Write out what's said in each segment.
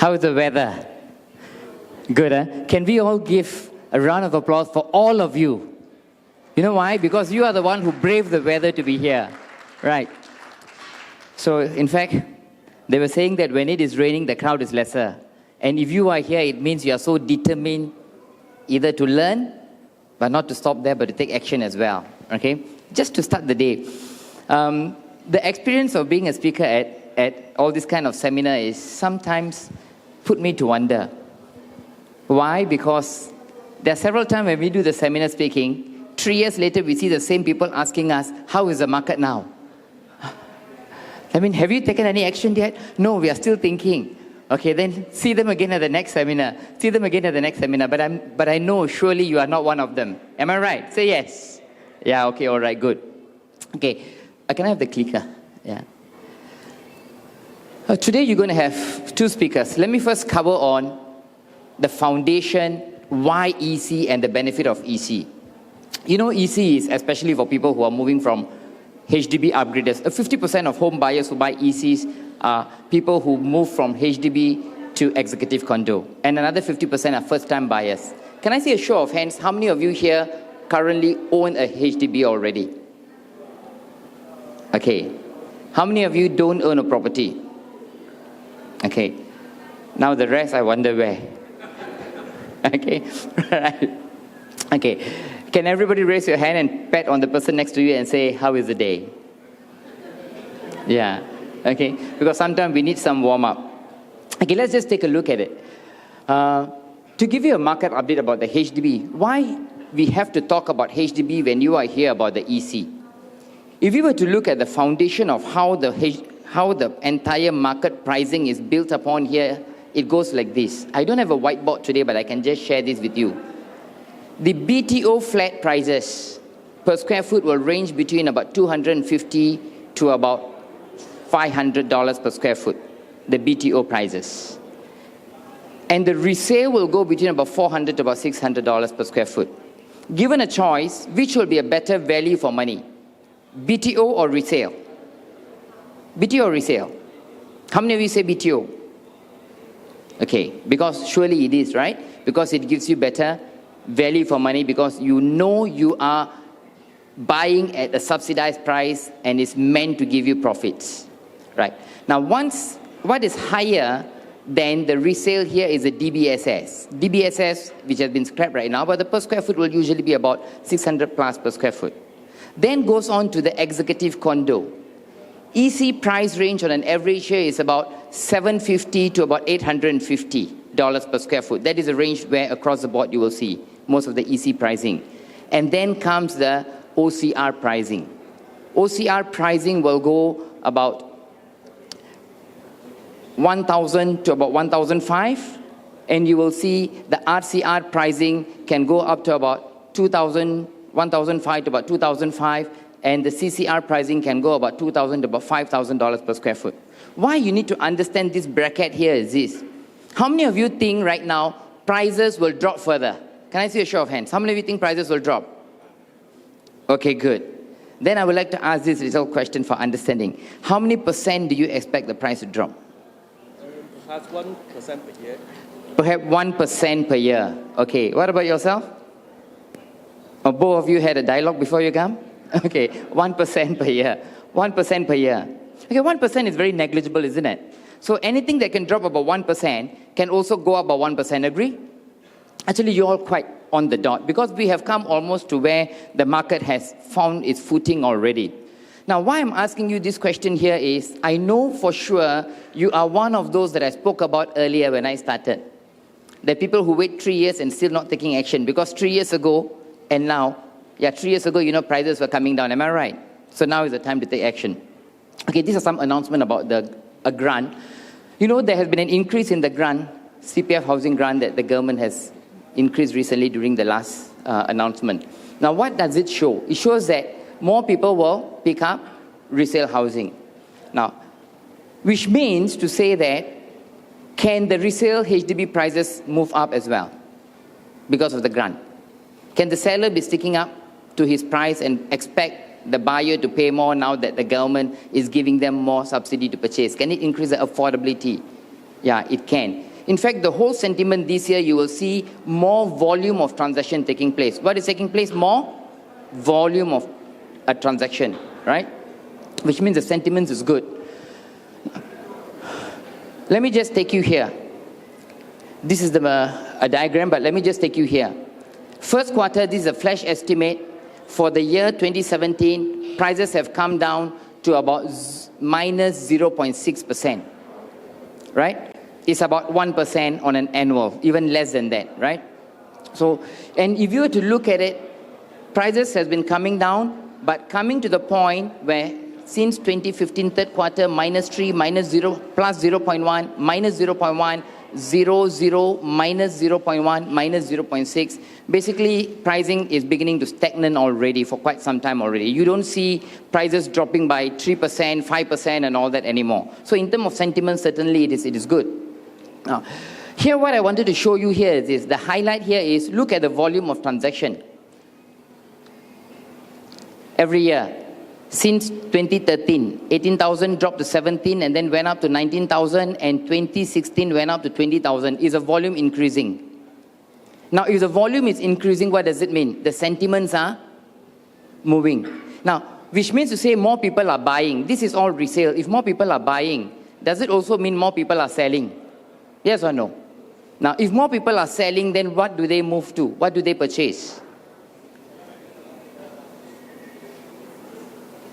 How's the weather? Good, huh? Can we all give a round of applause for all of you? You know why? Because you are the one who braved the weather to be here. Right. So, in fact, they were saying that when it is raining, the crowd is lesser. And if you are here, it means you are so determined either to learn, but not to stop there, but to take action as well. Okay? Just to start the day. The experience of being a speaker at all this kind of seminar is sometimes put me to wonder. Why? Because there are several times when we do the seminar speaking, 3 years later we see the same people asking us, how is the market now? I mean, have you taken any action yet? No, we are still thinking. Okay, then see them again at the next seminar. See them again at the next seminar. But I know surely you are not one of them. Am I right? Say yes. Yeah, okay, all right, good. Okay, can I have the clicker? Yeah. Today you're going to have 2 speakers. Let me first cover on the foundation, why EC and the benefit of EC. You know, EC is especially for people who are moving from HDB upgraders. 50% of home buyers who buy ECs are people who move from HDB to executive condo. And another 50% are first-time buyers. Can I see a show of hands? How many of you here currently own a HDB already? Okay. How many of you don't own a property? Okay. Now the rest, I wonder where. Okay. Right. Okay. Can everybody raise your hand and pat on the person next to you and say, how is the day? Yeah. Okay. Because sometimes we need some warm-up. Okay, let's just take a look at it. To give you a market update about the HDB, why we have to talk about HDB when you are here about the EC? If you were to look at the foundation of how the entire market pricing is built upon here, it goes like this. I don't have a whiteboard today, but I can just share this with you. The BTO flat prices per square foot will range between about $250 to about $500 per square foot, the BTO prices. And the resale will go between about $400 to about $600 per square foot. Given a choice, which will be a better value for money? BTO or resale? BTO or resale? How many of you say BTO? Okay, because surely it is, right? Because it gives you better value for money, because you know you are buying at a subsidized price and it's meant to give you profits, right? Now, what is higher than the resale here is the DBSS. DBSS, which has been scrapped right now, but the per square foot will usually be about 600 plus per square foot. Then goes on to the executive condo. EC price range on an average here is about $750 to about $850 per square foot. That is a range where across the board you will see most of the EC pricing. And then comes the OCR pricing. OCR pricing will go about $1,000 to about $1,500, and you will see the RCR pricing can go up to about $1,500 to about $2,500, and the CCR pricing can go about $2,000 to about $5,000 per square foot. Why you need to understand this bracket here is this. How many of you think right now prices will drop further? Can I see a show of hands? How many of you think prices will drop? Okay, good. Then I would like to ask this little question for understanding. How many percent do you expect the price to drop? Perhaps 1% per year. Perhaps 1% per year. Okay, what about yourself? Or both of you had a dialogue before you come? Okay, 1% per year. 1% per year. Okay, 1% is very negligible, isn't it? So anything that can drop about 1% can also go up by 1%, agree? Actually, you're all quite on the dot, because we have come almost to where the market has found its footing already. Now, why I'm asking you this question here is, I know for sure you are one of those that I spoke about earlier when I started. The people who wait 3 years and still not taking action, because 3 years ago and now, 3 years ago, you know, prices were coming down, am I right? So now is the time to take action. Okay, these are some announcements about a grant. You know, there has been an increase in the grant, CPF housing grant that the government has increased recently during the last announcement. Now, what does it show? It shows that more people will pick up resale housing. Now, which means to say that, can the resale HDB prices move up as well because of the grant? Can the seller be sticking up to his price and expect the buyer to pay more now that the government is giving them more subsidy to purchase? Can it increase the affordability? Yeah, it can. In fact, the whole sentiment this year, you will see more volume of transaction taking place. What is taking place? More volume of a transaction, right? Which means the sentiment is good. Let me just take you here. This is a diagram, but let me just take you here. First quarter, this is a flash estimate. For the year 2017, prices have come down to about minus 0.6%, right? It's about 1% on an annual, even less than that, right? So, and if you were to look at it, prices has been coming down, but coming to the point where since 2015 third quarter, minus 3, minus 0, plus 0.1, minus 0.1, 0, 0, minus 0.1, minus 0.6. Basically, pricing is beginning to stagnate already for quite some time already. You don't see prices dropping by 3%, 5% and all that anymore. So in terms of sentiment, certainly it is good. Now, here what I wanted to show you here is this. The highlight here is look at the volume of transaction. Every year. Since 2013, 18,000 dropped to 17 and then went up to 19,000, and 2016 went up to 20,000. Is the volume increasing? Now, if the volume is increasing, what does it mean? The sentiments are moving. Now, which means to say more people are buying. This is all resale. If more people are buying, does it also mean more people are selling? Yes or no? Now, if more people are selling, then what do they move to? What do they purchase?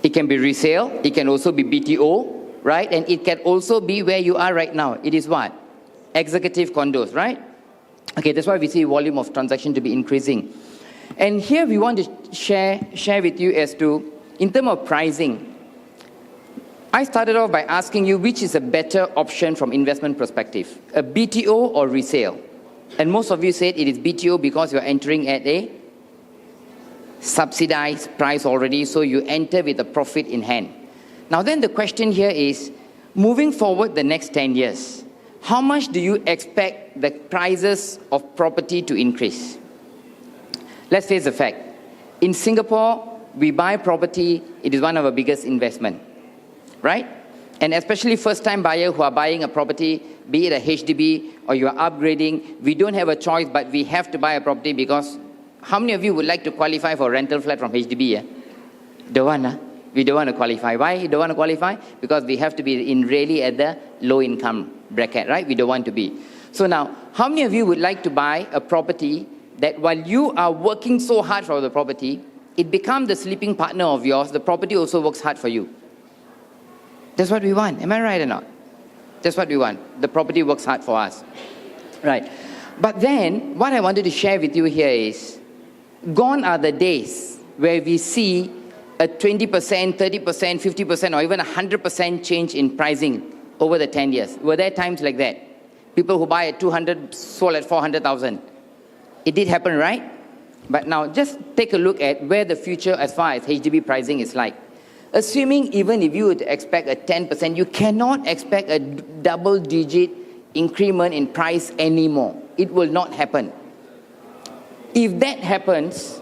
It can be resale, it can also be BTO, right? And it can also be where you are right now. It is what? Executive condos, right? Okay, that's why we see volume of transaction to be increasing. And here we want to share with you as to, in terms of pricing, I started off by asking you which is a better option from investment perspective, a BTO or resale? And most of you said it is BTO because you're entering at a subsidized price already, so you enter with a profit in hand. Now then the question here is, moving forward the next 10 years, how much do you expect the prices of property to increase? Let's face the fact. In Singapore, we buy property, it is one of our biggest investment, right? And especially first-time buyer who are buying a property, be it a HDB or you are upgrading, we don't have a choice, but we have to buy a property because how many of you would like to qualify for rental flat from HDB? Yeah? Don't want, we don't want to qualify. Why you don't want to qualify? Because we have to be in really at the low income bracket, right? We don't want to be. So now, how many of you would like to buy a property that while you are working so hard for the property, it becomes the sleeping partner of yours, the property also works hard for you? That's what we want. Am I right or not? That's what we want. The property works hard for us. Right. But then, what I wanted to share with you here is, gone are the days where we see a 20%, 30%, 50%, or even 100% change in pricing over the 10 years. Were there times like that? People who buy at 200 sold at 400,000. It did happen, right? But now just take a look at where the future as far as HDB pricing is like. Assuming even if you would expect a 10%, you cannot expect a double-digit increment in price anymore. It will not happen. If that happens,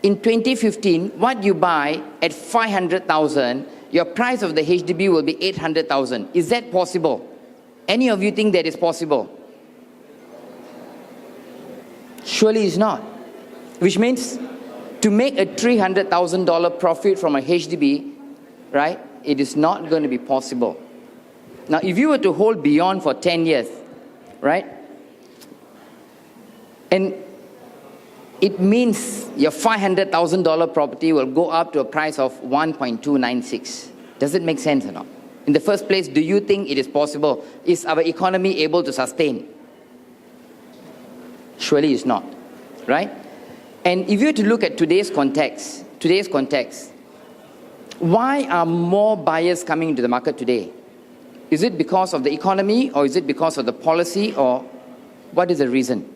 in 2015, what you buy at 500,000, your price of the HDB will be 800,000. Is that possible? Any of you think that is possible? Surely it's not. Which means to make a $300,000 profit from a HDB, right, it is not going to be possible. Now, if you were to hold beyond for 10 years, right, and it means your $500,000 property will go up to a price of 1.296. Does it make sense or not? In the first place, do you think it is possible? Is our economy able to sustain? Surely it's not, right? And if you were to look at today's context, why are more buyers coming into the market today? Is it because of the economy, or is it because of the policy, or what is the reason?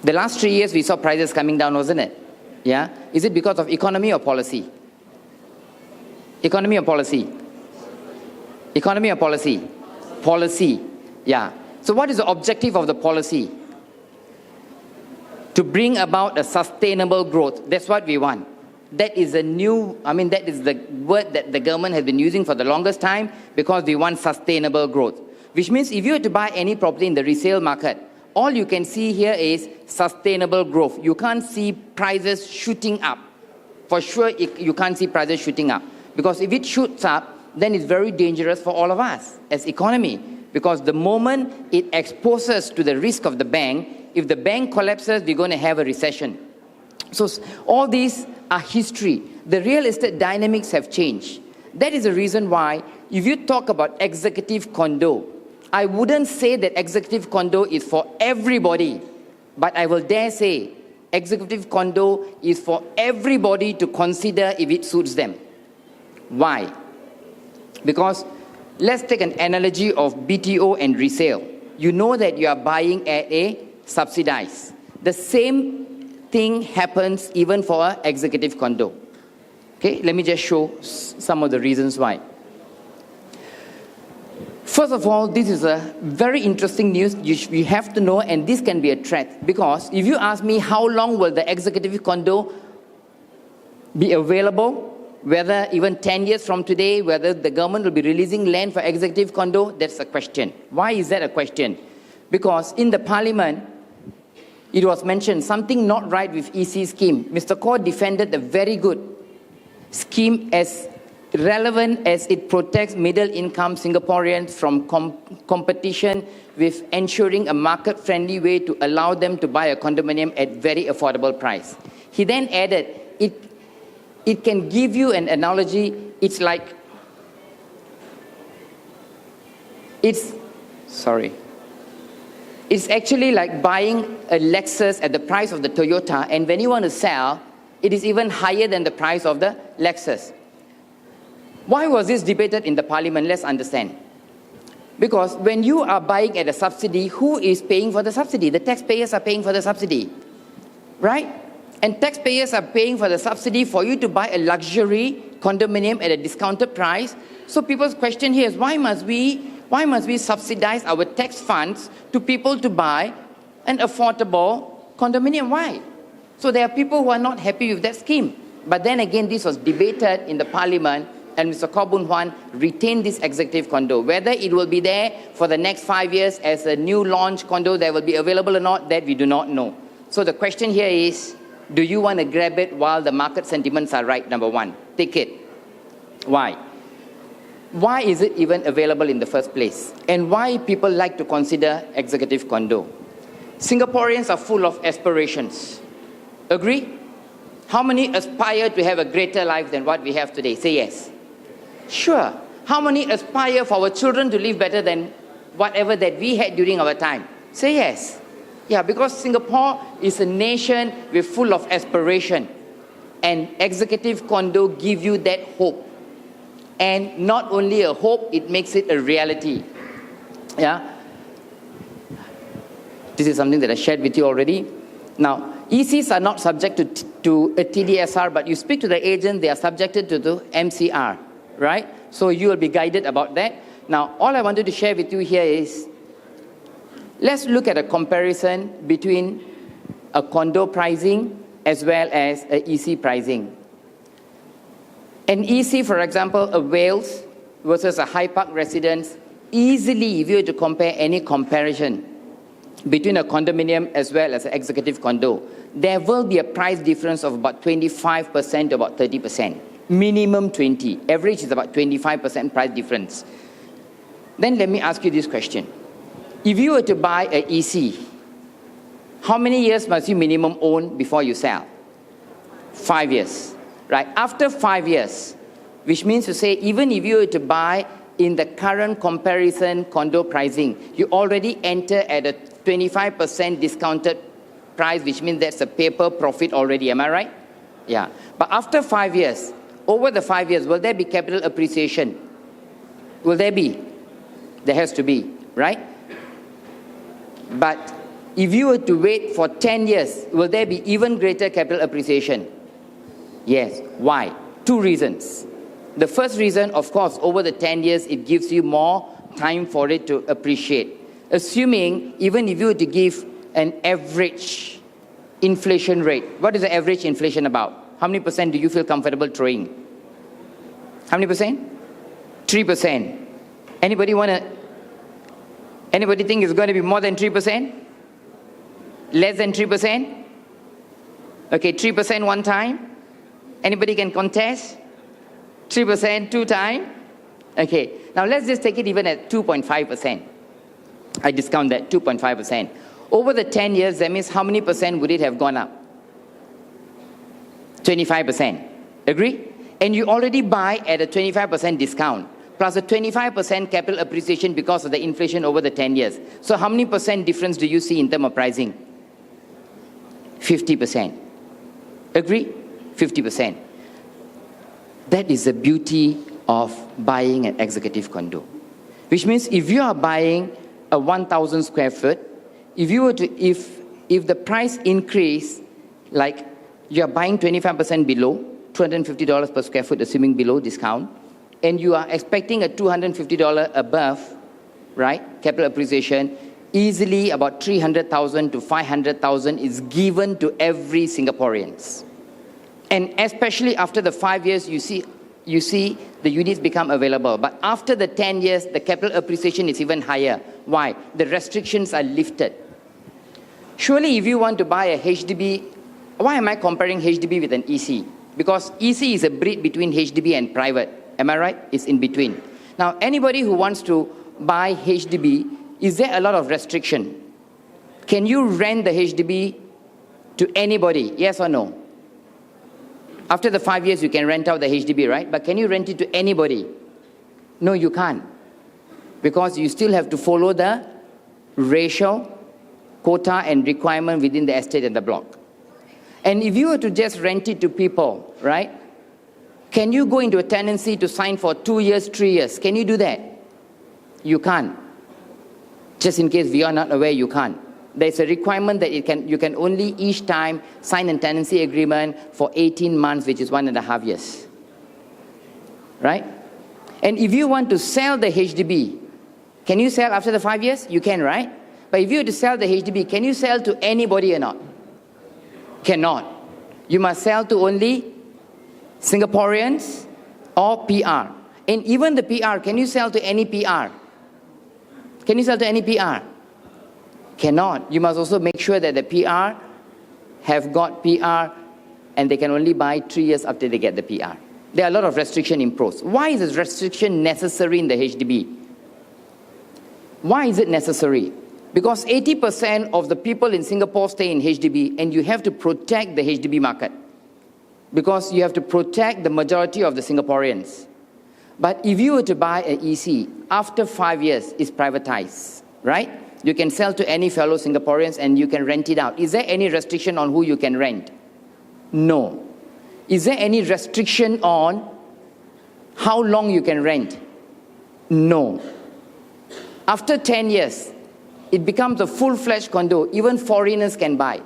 The last 3 years we saw prices coming down, wasn't it? Yeah? Is it because of economy or policy? Economy or policy? Economy or policy? Policy. Yeah. So what is the objective of the policy? To bring about a sustainable growth. That's what we want. That is a new, that is the word that the government has been using for the longest time because we want sustainable growth. Which means if you were to buy any property in the resale market, all you can see here is sustainable growth. You can't see prices shooting up. For sure, you can't see prices shooting up. Because if it shoots up, then it's very dangerous for all of us as economy. Because the moment it exposes to the risk of the bank, if the bank collapses, we're going to have a recession. So all these are history. The real estate dynamics have changed. That is the reason why, if you talk about executive condo, I wouldn't say that executive condo is for everybody, but I will dare say executive condo is for everybody to consider if it suits them. Why? Because let's take an analogy of BTO and resale. You know that you are buying at a subsidized. The same thing happens even for an executive condo. Okay, let me just show some of the reasons why. First of all, this is a very interesting news you have to know, and this can be a threat, because if you ask me how long will the executive condo be available, whether even 10 years from today, whether the government will be releasing land for executive condo, that's a question. Why is that a question? Because in the parliament, it was mentioned something not right with EC scheme. Mr. Kaur defended the very good scheme as relevant as it protects middle-income Singaporeans from competition with ensuring a market-friendly way to allow them to buy a condominium at very affordable price. He then added, it can give you an analogy. It's like, it's actually like buying a Lexus at the price of the Toyota, and when you want to sell, it is even higher than the price of the Lexus. Why was this debated in the parliament? Let's understand. Because when you are buying at a subsidy, who is paying for the subsidy? The taxpayers are paying for the subsidy, right? And taxpayers are paying for the subsidy for you to buy a luxury condominium at a discounted price. So people's question here is, why must we subsidize our tax funds to people to buy an affordable condominium? Why? So there are people who are not happy with that scheme. But then again, this was debated in the parliament, and Mr. Khaw Boon Hwan retained this executive condo. Whether it will be there for the next 5 years as a new launch condo that will be available or not, that we do not know. So the question here is, do you want to grab it while the market sentiments are right? Number one, take it. Why? Why is it even available in the first place? And why people like to consider executive condo? Singaporeans are full of aspirations. Agree? How many aspire to have a greater life than what we have today? Say yes. Sure. How many aspire for our children to live better than whatever that we had during our time? Say yes. Yeah, because Singapore is a nation with full of aspiration, and executive condo give you that hope. And not only a hope, it makes it a reality. Yeah. This is something that I shared with you already. Now, ECs are not subject to a TDSR, but you speak to the agent, they are subjected to the MCR, right? So you will be guided about that. Now, all I wanted to share with you here is, let's look at a comparison between a condo pricing as well as a EC pricing. An EC, for example, a Wales versus a High Park residence, easily, if you were to compare any comparison between a condominium as well as an executive condo, there will be a price difference of about 25% to about 30%. Minimum 20. Average is about 25% price difference. Then let me ask you this question. If you were to buy an EC, how many years must you minimum own before you sell? 5 years, right? After 5 years, which means to say, even if you were to buy in the current comparison condo pricing, you already enter at a 25% discounted price, which means that's a paper profit already. Am I right? Yeah. But after 5 years, over the 5 years, will there be capital appreciation? Will there be? There has to be, right? But if you were to wait for 10 years, will there be even greater capital appreciation? Yes. Why? 2 reasons. The first reason, of course, over the 10 years, it gives you more time for it to appreciate. Assuming, even if you were to give an average inflation rate, what is the average inflation about? how many percent do you feel comfortable throwing? How many percent? 3%. Anybody think it's going to be more than 3%? Less than 3%? Okay, 3% one time. Anybody can contest? 3% two times? Okay, now let's just take it even at 2.5%. I discount that, 2.5%. Over the 10 years, that means how many percent would it have gone up? 25%. Agree? And you already buy at a 25% discount, plus a 25% capital appreciation because of the inflation over the 10 years. So how many percent difference do you see in terms of pricing? 50%. Agree? 50%. That is the beauty of buying an executive condo. Which means if you are buying a 1,000 square foot, if the price increase, like you are buying 25% below, $250 per square foot, assuming below discount, and you are expecting a $250 above, right, capital appreciation, easily about $300,000 to $500,000 is given to every Singaporean. And especially after the 5 years, you see the units become available. But after the 10 years, the capital appreciation is even higher. Why? The restrictions are lifted. Surely if you want to buy a HDB, why am I comparing HDB with an EC? Because EC is a breed between HDB and private. Am I right? It's in between. Now, anybody who wants to buy HDB, is there a lot of restriction? Can you rent the HDB to anybody? Yes or no? After the 5 years, you can rent out the HDB, right? But can you rent it to anybody? No, you can't. Because you still have to follow the ratio, quota, and requirement within the estate and the block. And if you were to just rent it to people, right? Can you go into a tenancy to sign for 2 years, 3 years? Can you do that? You can't. Just in case we are not aware, you can't. There's a requirement that you can only each time sign a tenancy agreement for 18 months, which is 1.5 years. Right? And if you want to sell the HDB, can you sell after the 5 years? You can, right? But if you were to sell the HDB, can you sell to anybody or not? Cannot. You must sell to only Singaporeans or PR. And even the PR, can you sell to any PR? Can you sell to any PR? Cannot. You must also make sure that the PR have got PR and they can only buy 3 years after they get the PR. There are a lot of restriction imposed. Why is this restriction necessary in the HDB? Why is it necessary? Because 80% of the people in Singapore stay in HDB, and you have to protect the HDB market. Because you have to protect the majority of the Singaporeans. But if you were to buy an EC, after 5 years, it's privatized, right? You can sell to any fellow Singaporeans and you can rent it out. Is there any restriction on who you can rent? No. Is there any restriction on how long you can rent? No. After 10 years, it becomes a full-fledged condo. Even foreigners can buy.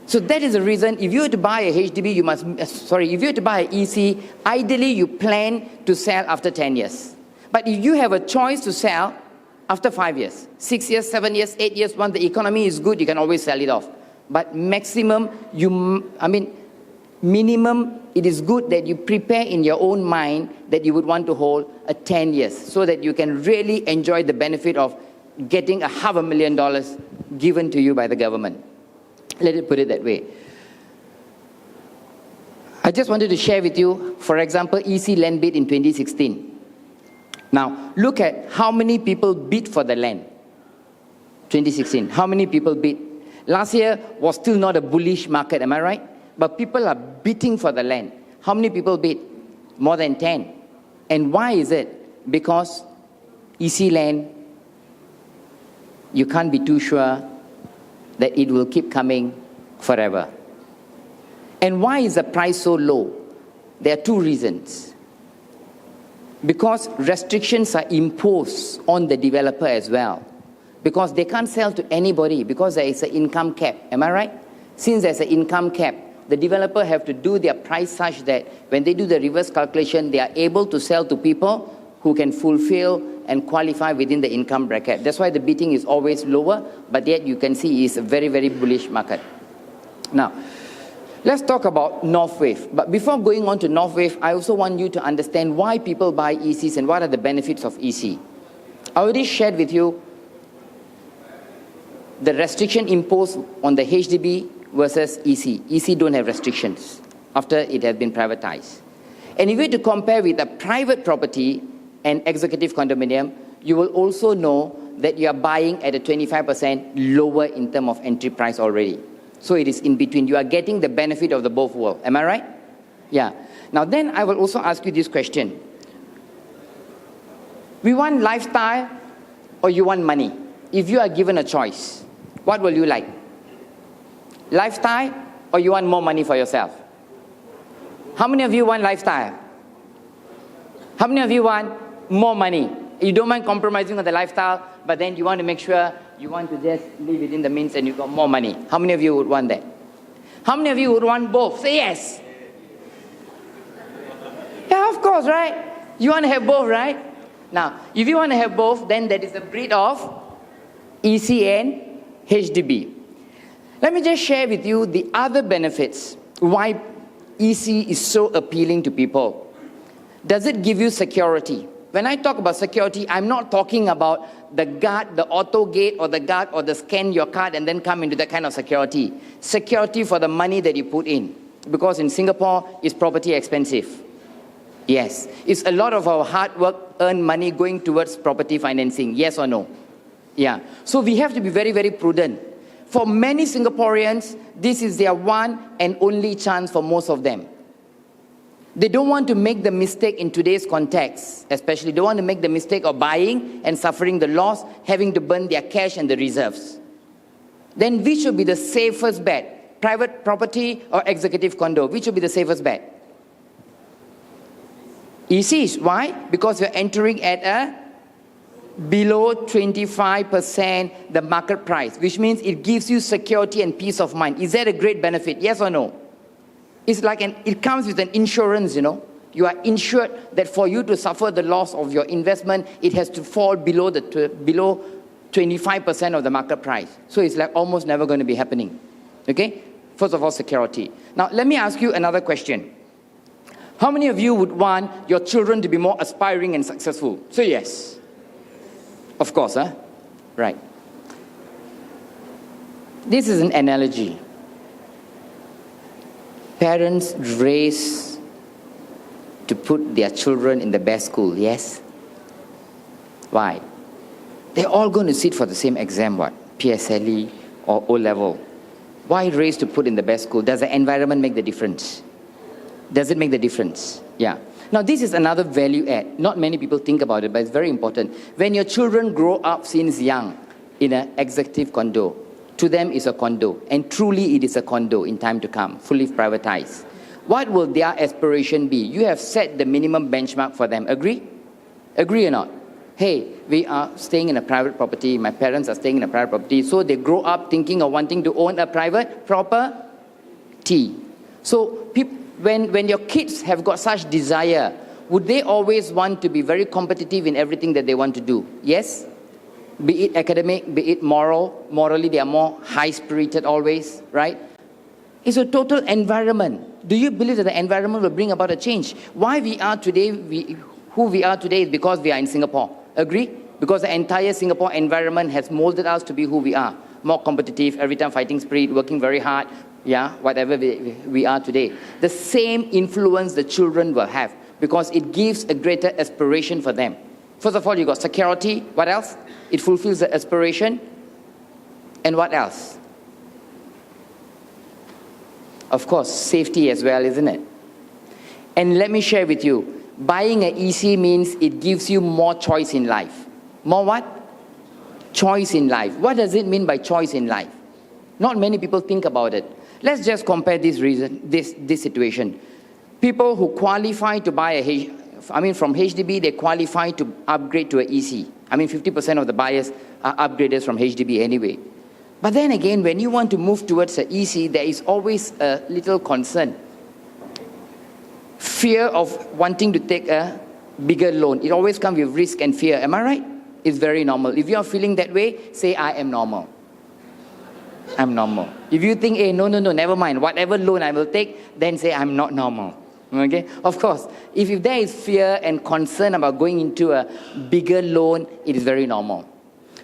So that is the reason, if you were to buy a HDB, if you were to buy an EC, ideally you plan to sell after 10 years. But if you have a choice to sell after 5 years, 6 years, 7 years, 8 years, once the economy is good, you can always sell it off. But minimum, it is good that you prepare in your own mind that you would want to hold a 10 years so that you can really enjoy the benefit of getting $500,000 given to you by the government. Let it put it that way. I just wanted to share with you, for example, EC land bid in 2016. Now, look at how many people bid for the land. 2016, how many people bid? Last year was still not a bullish market, am I right? But people are bidding for the land. How many people bid? More than 10. And why is it? Because EC land, you can't be too sure that it will keep coming forever. And why is the price so low? There are two reasons. Because restrictions are imposed on the developer as well. Because they can't sell to anybody because there is an income cap. Am I right? Since there's an income cap, the developer have to do their price such that when they do the reverse calculation, they are able to sell to people who can fulfill and qualify within the income bracket. That's why the bidding is always lower, but yet you can see it's a very, very bullish market. Now, Let's talk about North Wave. But before going on to North Wave, I also want you to understand why people buy ECs and what are the benefits of EC. I already shared with you the restriction imposed on the HDB versus EC. EC don't have restrictions after it has been privatized. And if you were to compare with a private property and executive condominium, you will also know that you are buying at a 25% lower in terms of entry price already. So it is in between. You are getting the benefit of the both worlds. Am I right? Yeah. Now then I will also ask you this question. We want lifestyle or you want money? If you are given a choice, what will you like? Lifestyle or you want more money for yourself? How many of you want lifestyle? How many of you want more money? You don't mind compromising on the lifestyle, but then you want to make sure you want to just live within the means and you got more money. How many of you would want that? How many of you would want both? Say yes. Yeah, of course, right? You want to have both, right? Now, if you want to have both, then that is a breed of EC and HDB. Let me just share with you the other benefits why EC is so appealing to people. Does it give you security? When I talk about security, I'm not talking about the guard, the auto gate or the guard or the scan your card and then come into that kind of security. Security for the money that you put in. Because in Singapore, is property expensive? Yes. Is a lot of our hard work earned money going towards property financing? Yes or no? Yeah. So we have to be very, very prudent. For many Singaporeans, this is their one and only chance for most of them. They don't want to make the mistake in today's context, especially they don't want to make the mistake of buying and suffering the loss, having to burn their cash and the reserves. Then which should be the safest bet? Private property or executive condo? Which should be the safest bet? ECs. Why? Because you're entering at a below 25% the market price, which means it gives you security and peace of mind. Is that a great benefit? Yes or no? It's like it comes with an insurance, you know. You are insured that for you to suffer the loss of your investment, it has to fall below 25% of the market price. So it's like almost never going to be happening. Okay? First of all, security. Now, let me ask you another question. How many of you would want your children to be more aspiring and successful? Say yes. Of course, huh? Right. This is an analogy. Parents race to put their children in the best school, yes? Why? They're all going to sit for the same exam, what? PSLE or O-level. Why race to put in the best school? Does the environment make the difference? Does it make the difference? Yeah. Now, this is another value add. Not many people think about it, but it's very important. When your children grow up since young in an executive condo, to them is a condo, and truly it is a condo in time to come, fully privatized. What will their aspiration be? You have set the minimum benchmark for them. Agree? Agree or not? Hey, we are staying in a private property, my parents are staying in a private property, so they grow up thinking of wanting to own a private property. So when your kids have got such desire, would they always want to be very competitive in everything that they want to do? Yes? Be it academic, be it moral. Morally, they are more high-spirited always, right? It's a total environment. Do you believe that the environment will bring about a change? Why we are today, who we are today is because we are in Singapore. Agree? Because the entire Singapore environment has molded us to be who we are. More competitive, every time fighting spirit, working very hard, yeah, whatever we are today. The same influence the children will have because it gives a greater aspiration for them. First of all, you got security. What else? It fulfills the aspiration. And what else? Of course, safety as well, isn't it? And let me share with you, buying an EC means it gives you more choice in life. More what? Choice in life. What does it mean by choice in life? Not many people think about it. Let's just compare this situation. People who qualify to buy from HDB, they qualify to upgrade to an EC. 50% of the buyers are upgraders from HDB anyway. But then again, when you want to move towards an EC, there is always a little concern. Fear of wanting to take a bigger loan. It always comes with risk and fear. Am I right? It's very normal. If you are feeling that way, say, I am normal. I'm normal. If you think, hey, no, never mind, whatever loan I will take, then say I'm not normal. Okay? Of course, if there is fear and concern about going into a bigger loan, it is very normal.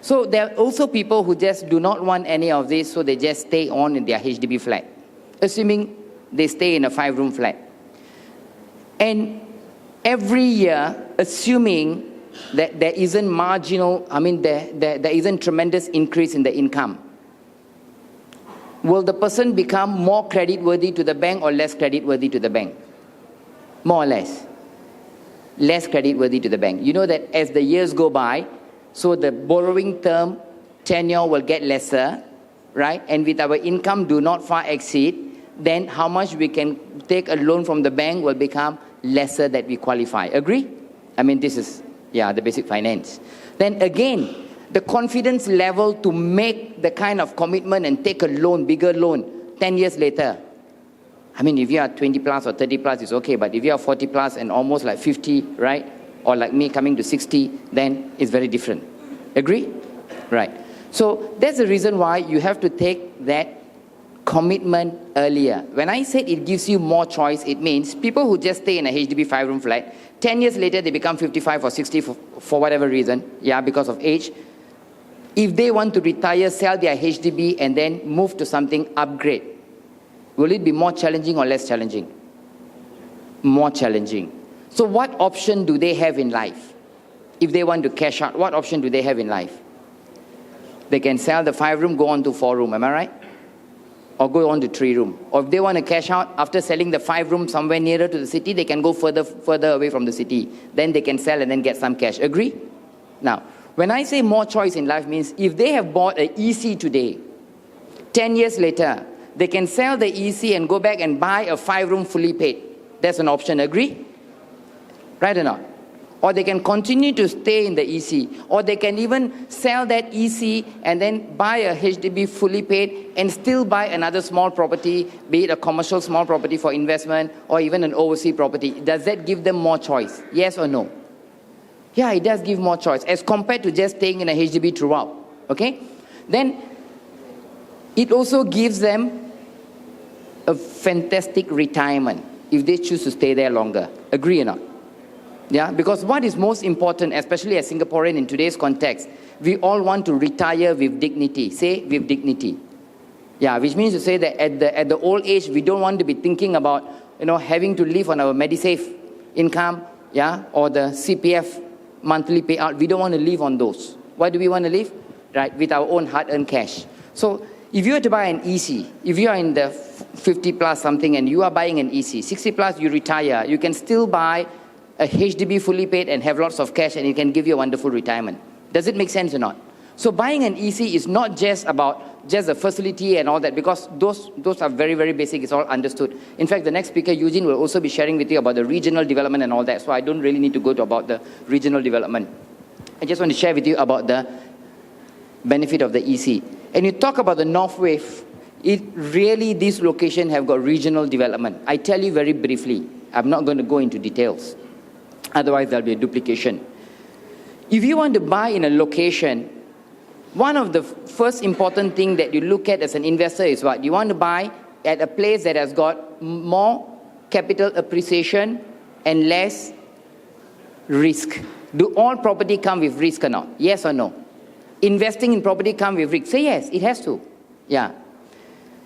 So there are also people who just do not want any of this, so they just stay on in their HDB flat, assuming they stay in a 5-room flat. And every year, assuming that there isn't marginal, there isn't tremendous increase in the income, will the person become more creditworthy to the bank or less creditworthy to the bank? More or less. Less creditworthy to the bank. You know that as the years go by, so the borrowing term, tenure will get lesser, right? And with our income do not far exceed, then how much we can take a loan from the bank will become lesser that we qualify. Agree? This is, the basic finance. Then again, the confidence level to make the kind of commitment and take a loan, bigger loan, 10 years later. If you are 20 plus or 30 plus, it's okay. But if you are 40 plus and almost like 50, right? Or like me coming to 60, then it's very different. Agree? Right. So that's the reason why you have to take that commitment earlier. When I said it gives you more choice, it means people who just stay in a HDB 5-room flat, 10 years later they become 55 or 60 for whatever reason, because of age. If they want to retire, sell their HDB and then move to something upgrade, will it be more challenging or less challenging? More challenging. So what option do they have in life? If they want to cash out, what option do they have in life? They can sell the 5-room, go on to 4-room, am I right? Or go on to 3-room. Or if they want to cash out, after selling the 5-room somewhere nearer to the city, they can go further away from the city. Then they can sell and then get some cash. Agree? Now, when I say more choice in life means if they have bought an EC today, 10 years later, they can sell the EC and go back and buy a 5-room fully paid. That's an option. Agree? Right or not? Or they can continue to stay in the EC. Or they can even sell that EC and then buy a HDB fully paid and still buy another small property, be it a commercial small property for investment or even an overseas property. Does that give them more choice? Yes or no? Yeah, it does give more choice as compared to just staying in a HDB throughout. Okay? Then it also gives them a fantastic retirement if they choose to stay there longer. Agree or not? Yeah, because what is most important, especially as Singaporean in today's context, we all want to retire with dignity. Say, with dignity. Yeah, which means to say that at the old age, we don't want to be thinking about, having to live on our MediSave income, or the CPF monthly payout. We don't want to live on those. Why do we want to live? Right, with our own hard-earned cash. So, if you were to buy an EC, if you are in the 50 plus something and you are buying an EC, 60 plus you retire, you can still buy a HDB fully paid and have lots of cash and it can give you a wonderful retirement. Does it make sense or not? So buying an EC is not just about just the facility and all that, because those are very, very basic. It's all understood. In fact, the next speaker, Eugene, will also be sharing with you about the regional development and all that. So I don't really need to go to about the regional development. I just want to share with you about the benefit of the EC. And you talk about the North Wave, this location have got regional development. I tell you very briefly. I'm not going to go into details. Otherwise, there'll be a duplication. If you want to buy in a location, one of the first important thing that you look at as an investor is what? You want to buy at a place that has got more capital appreciation and less risk. Do all property come with risk or not? Yes or no? Investing in property come with risk? Say yes, it has to. Yeah.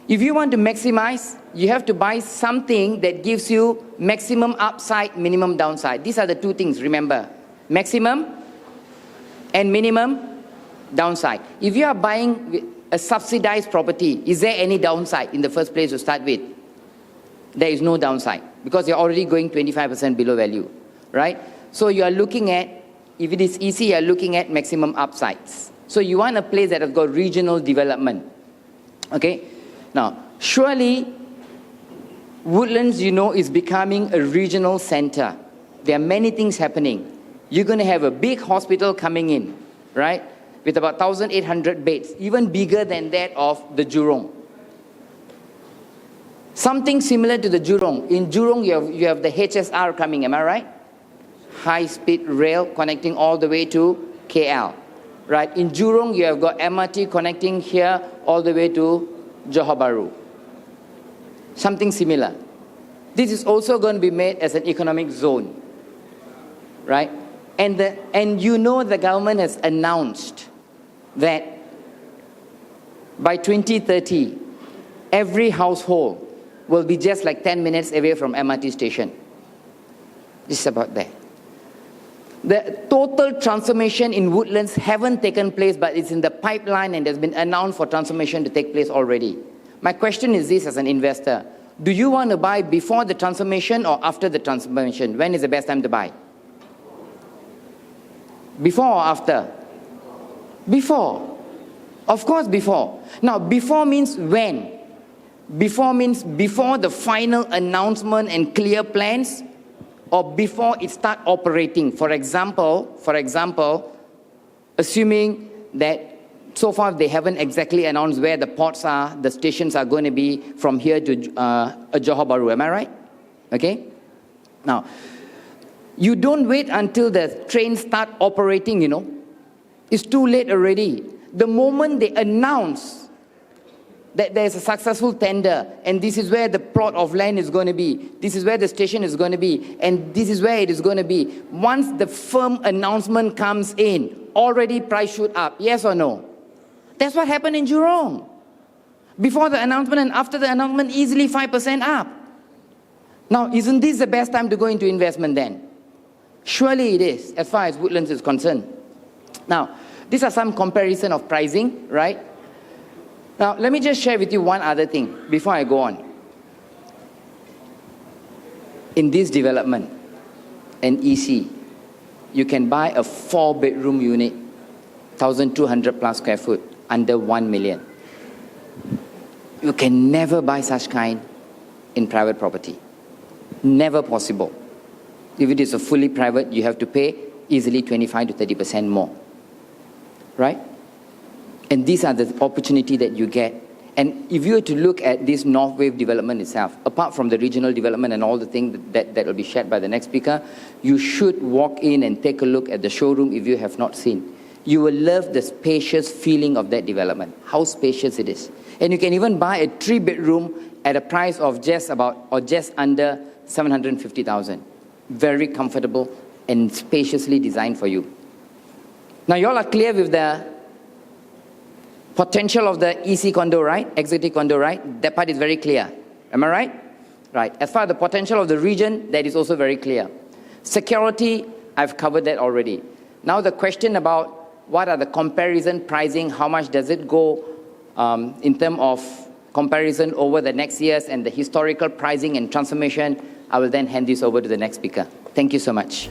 If you want to maximize, you have to buy something that gives you maximum upside, minimum downside. These are the two things, remember. Maximum and minimum downside. If you are buying a subsidized property, is there any downside in the first place to start with? There is no downside because you're already going 25% below value, right? So you are looking at, if it is easy, you are looking at maximum upsides. So you want a place that has got regional development, okay? Now, surely, Woodlands, is becoming a regional center. There are many things happening. You're going to have a big hospital coming in, right? With about 1,800 beds, even bigger than that of the Jurong. Something similar to the Jurong. In Jurong, you have the HSR coming, am I right? High-speed rail connecting all the way to KL. Right? In Jurong, you have got MRT connecting here all the way to Johor Bahru. Something similar. This is also going to be made as an economic zone, right? And you know the government has announced that by 2030, every household will be just like 10 minutes away from MRT station. Just about that. The total transformation in Woodlands haven't taken place, but it's in the pipeline and has been announced for transformation to take place already. My question is this as an investor. Do you want to buy before the transformation or after the transformation? When is the best time to buy? Before or after? Before. Of course before. Now, before means when? Before means before the final announcement and clear plans, or before it start operating. For example, assuming that so far they haven't exactly announced where the ports are, the stations are going to be from here to Johor Bahru. Am I right? Okay? Now, you don't wait until the trains start operating, you know. It's too late already. The moment they announce that there's a successful tender, and this is where the plot of land is going to be, this is where the station is going to be, and this is where it is going to be. Once the firm announcement comes in, already price shoot up, yes or no? That's what happened in Jurong. Before the announcement and after the announcement, easily 5% up. Now, isn't this the best time to go into investment then? Surely it is, as far as Woodlands is concerned. Now, these are some comparison of pricing, right? Now, let me just share with you one other thing before I go on. In this development, an EC, you can buy a 4-bedroom unit, 1,200 plus square foot, under 1 million. You can never buy such kind in private property. Never possible. If it is a fully private, you have to pay easily 25 to 30% more. Right? And these are the opportunity that you get. And if you were to look at this North Wave development itself, apart from the regional development and all the things that will be shared by the next speaker, you should walk in and take a look at the showroom if you have not seen. You will love the spacious feeling of that development, how spacious it is. And you can even buy a 3-bedroom at a price of just about or just under 750,000. Very comfortable and spaciously designed for you. Now you all are clear with the potential of the EC condo, right? Executive condo, right? That part is very clear. Am I right? Right. As far as the potential of the region, that is also very clear. Security, I've covered that already. Now the question about what are the comparison pricing, how much does it go in terms of comparison over the next years and the historical pricing and transformation, I will then hand this over to the next speaker. Thank you so much.